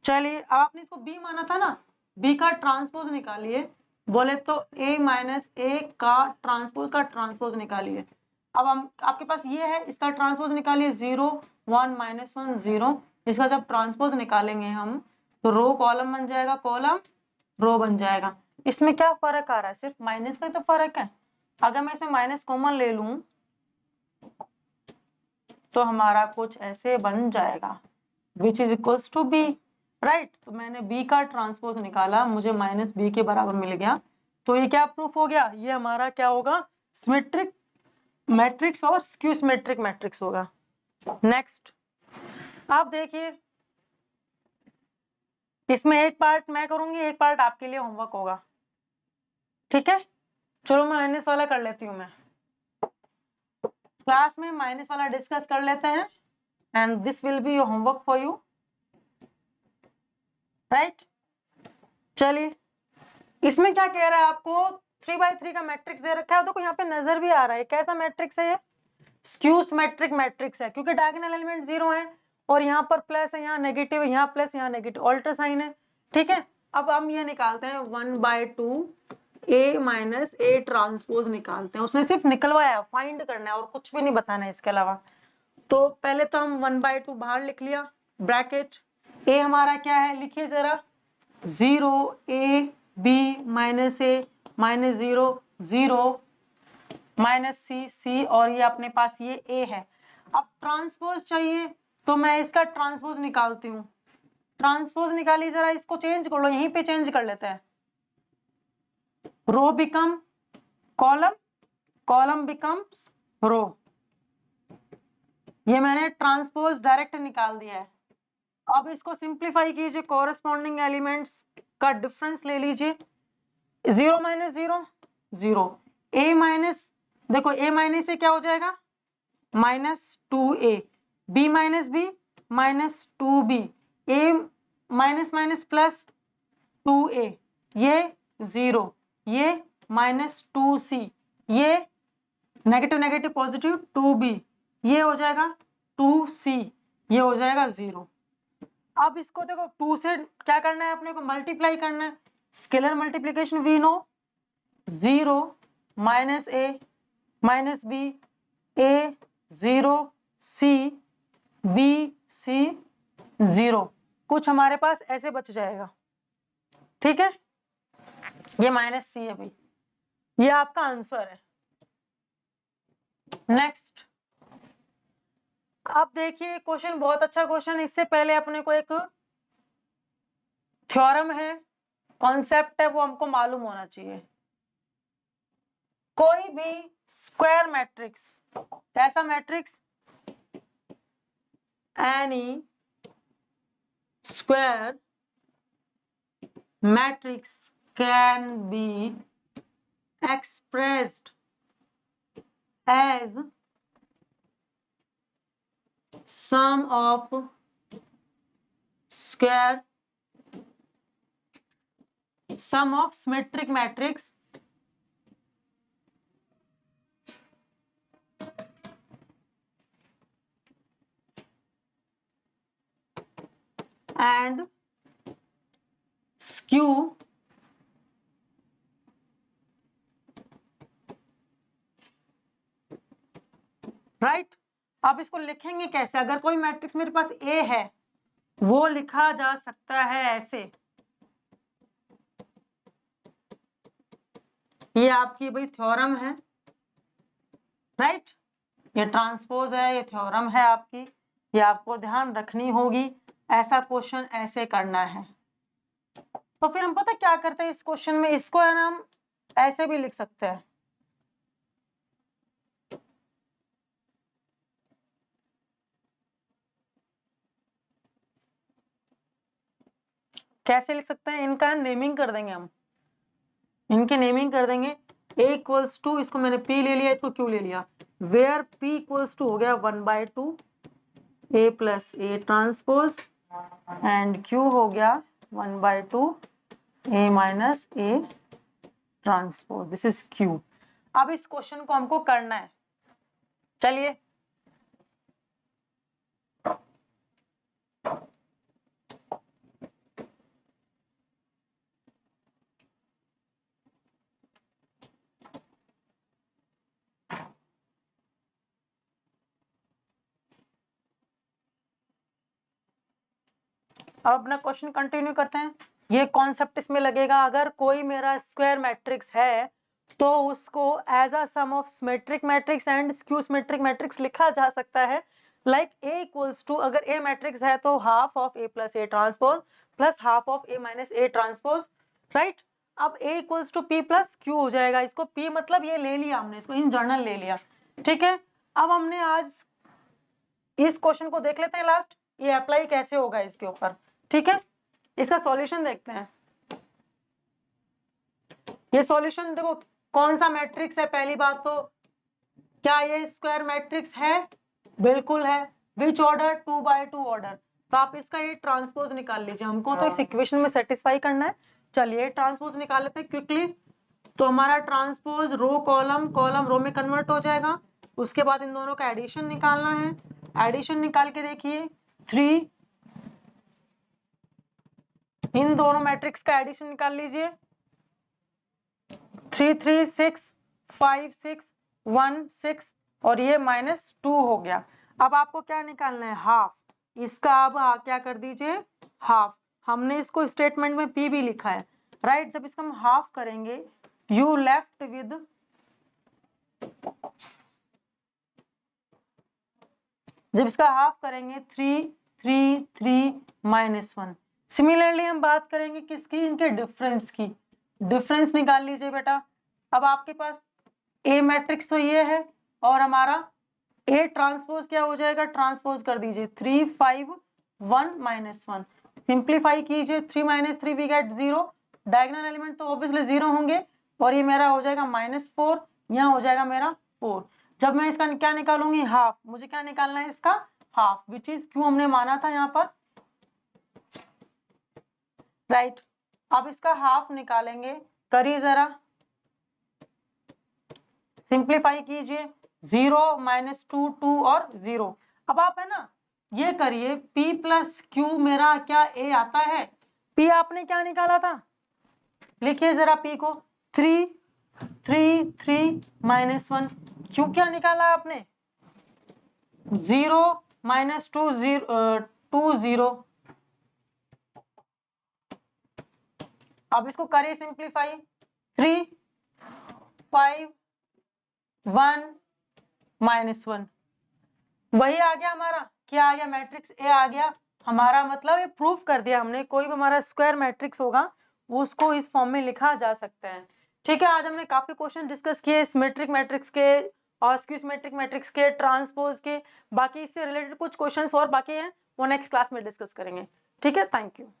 चलिए आपने इसको b माना था ना, b का ट्रांसपोज निकालिए, बोले तो a माइनस ए का ट्रांसपोज निकालिए। अब हम आपके पास ये है, इसका ट्रांसपोज निकालिए 0 1 माइनस 1 0, इसका जब ट्रांसपोज निकालेंगे हम तो रो कॉलम बन जाएगा, कॉलम रो बन जाएगा। इसमें क्या फर्क आ रहा है, सिर्फ माइनस का ही तो फर्क है। अगर मैं इसमें माइनस कॉमन ले लूं तो हमारा कुछ ऐसे बन जाएगा which is equals to B, right. तो मैंने b का ट्रांसपोज निकाला, मुझे माइनस बी के बराबर मिल गया, तो ये क्या प्रूफ हो गया, ये हमारा क्या होगा, सिमेट्रिक मैट्रिक्स और स्क्यू सिमेट्रिक मैट्रिक्स होगा। नेक्स्ट आप देखिए, इसमें एक पार्ट मैं करूंगी, एक पार्ट आपके लिए होमवर्क होगा, ठीक है। चलो माइनस वाला कर लेती हूँ, मैं क्लास में माइनस वाला डिस्कस कर लेते हैं and this will be your homework for you, right. चलिए इसमें क्या कह रहा है आपको, 3x3 का मैट्रिक्स दे रखा है, देखो यहाँ पे नजर भी आ रहा है कैसा मैट्रिक्स है ये, स्क्यू सिमेट्रिक मैट्रिक्स है, क्योंकि डायगोनल एलिमेंट 0 है और यहाँ पर प्लस है, यहाँ नेगेटिव है, यहाँ प्लस यहाँ नेगेटिव, ऑल्टर साइन है, ठीक है। अब हम ये निकालते हैं 1/2 a माइनस ए ट्रांसपोज निकालते हैं, उसने सिर्फ निकलवाया, फाइंड करना है और कुछ भी नहीं बताना है इसके अलावा। तो पहले तो हम 1/2 बाहर लिख लिया, ब्रैकेट a हमारा क्या है लिखिए जरा, 0 a b minus A minus 0 0 minus C C, और ये अपने पास ये a है। अब ट्रांसपोज चाहिए तो मैं इसका ट्रांसपोज निकालती हूँ, ट्रांसपोज निकालिए जरा, इसको चेंज कर लो, यहीं पे चेंज कर लेते हैं, row become column, column becomes row, ये मैंने ट्रांसपोज डायरेक्ट निकाल दिया है। अब इसको सिंप्लीफाई कीजिए, कॉरेस्पॉन्डिंग एलिमेंट्स का डिफरेंस ले लीजिए, 0 माइनस 0 0, a माइनस, देखो a माइनस से क्या हो जाएगा -2a, b minus B -2b, a minus minus plus 2a, ये 0, ये -2c, ये नेगेटिव नेगेटिव पॉजिटिव 2b, ये हो जाएगा 2c, ये हो जाएगा 0। अब इसको देखो 2 से क्या करना है अपने को, मल्टीप्लाई करना है, scalar multiplication we know, 0 minus A minus B, A 0 C B C 0, कुछ हमारे पास ऐसे बच जाएगा, ठीक है। ये माइनस सी है भाई, ये आपका आंसर है। नेक्स्ट अब देखिए क्वेश्चन बहुत अच्छा क्वेश्चन, इससे पहले अपने को एक थ्योरम है, कॉन्सेप्ट है, वो हमको मालूम होना चाहिए। कोई भी स्क्वायर मैट्रिक्स, कैसा matrix, N E square matrix can be expressed as sum of square, sum of symmetric matrix and skew right. अब इसको लिखेंगे कैसे? अगर कोई मैट्रिक्स मेरे पास ए है वो लिखा जा सकता है ऐसे, ये आपकी भाई थ्योरम है, राइट, ये ट्रांसपोज है, ये थ्योरम है आपकी, ये आपको ध्यान रखनी होगी। ऐसा क्वेश्चन ऐसे करना है। तो फिर हम पता क्या करते हैं इस क्वेश्चन में, इसको है ना हम ऐसे भी लिख सकते हैं, कैसे लिख सकते हैं, इनका नेमिंग कर देंगे हम, इनकी नेमिंग कर देंगे। a इक्वल्स टू, इसको मैंने p ले लिया, इसको q ले लिया, वेयर p इक्वल्स टू हो गया 1/2 a plus a transpose and q हो गया 1/2 a minus a transpose, this is q। अब इस क्वेश्चन को हमको करना है, चलिए अब अपना क्वेश्चन कंटिन्यू करते हैं। ये कॉन्सेप्ट इसमें लगेगा, अगर कोई मेरा स्क्वायर मैट्रिक्स है तो उसको as a sum of symmetric matrix and skew symmetric matrix लिखा जा सकता है। लाइक a इक्वल्स टू, अगर a मैट्रिक्स है तो half of a plus a transpose plus half of a minus a transpose, right. अब a equals to p plus q हो जाएगा, इसको p मतलब ये ले लिया हमने, इसको इन जनरल ले लिया, ठीक है। अब हमने आज इस क्वेश्चन को देख लेते हैं लास्ट, ये अप्लाई कैसे होगा इसके ऊपर, ठीक है। इसका सॉल्यूशन देखते हैं। ये सॉल्यूशन देखो, कौन सा मैट्रिक्स है, पहली बात तो क्या ये स्क्वायर मैट्रिक्स है? बिल्कुल है। Which order? 2x2 order. तो आप इसका ये ट्रांसपोज निकाल लीजिए, हमको तो इस इक्वेशन में सेटिस्फाई करना है। चलिए ट्रांसपोज निकाल लेते हैं क्विकली। तो हमारा transpose row column, column row में कन्वर्ट हो जाएगा। उसके बाद इन दोनों का एडिशन निकालना है। एडिशन निकाल के देखिए 3, इन दोनों मैट्रिक्स का एडिशन निकाल लीजिए, 3 3 6 5 6 1 6 और ये -2 हो गया। अब आपको क्या निकालना है? हाफ। इसका अब क्या कर दीजिए, हाफ। हमने इसको स्टेटमेंट में p भी लिखा है, राइट। जब इसका हम हाफ करेंगे यू लेफ्ट विद, जब इसका हाफ करेंगे 3 3 3 -1। सिमिलरली हम बात करेंगे किसकी? इनके डिफरेंस की। डिफरेंस निकाल लीजिए बेटा। अब आपके पास ए मैट्रिक्स तो ये है और हमारा ए ट्रांसपोज क्या हो जाएगा? ट्रांसपोज कर दीजिए 3 5 1 -1। सिंप्लीफाई कीजिए, 3 - 3 वी गेट 0। डायगोनल एलिमेंट तो ऑब्वियसली 0 होंगे और ये मेरा हो जाएगा -4, यहाँ हो जाएगा मेरा 4। जब मैं इसका क्या निकालूंगी? हाफ। मुझे क्या निकालना है? इसका हाफ, विच इज क्यों हमने माना था यहाँ पर, राइट। अब इसका हाफ निकालेंगे, करिए जरा, सिंप्लीफाई कीजिए, 0 -2 2 और 0। अब आप है ना ये करिए, p प्लस क्यू मेरा क्या a आता है? p आपने क्या निकाला था? लिखिए जरा p को, 3 3 3 -1। क्यू क्या निकाला आपने? 0 -2 2 0। अब इसको करिए सिंप्लीफाई, 3 5 1 -1, वही आ गया हमारा, क्या आ गया? मैट्रिक्स ए आ गया हमारा। मतलब ये प्रूफ कर दिया हमने, कोई भी हमारा स्क्वायर मैट्रिक्स होगा उसको इस फॉर्म में लिखा जा सकता है, ठीक है। आज हमने काफी क्वेश्चन डिस्कस किए सिमेट्रिक मैट्रिक्स के और स्क्यू सिमेट्रिक मैट्रिक्स के, ट्रांसपोज के। बाकी इससे रिलेटेड कुछ क्वेश्चंस और बाकी हैं, वो नेक्स्ट क्लास में डिस्कस करेंगे, ठीक है। Thank you.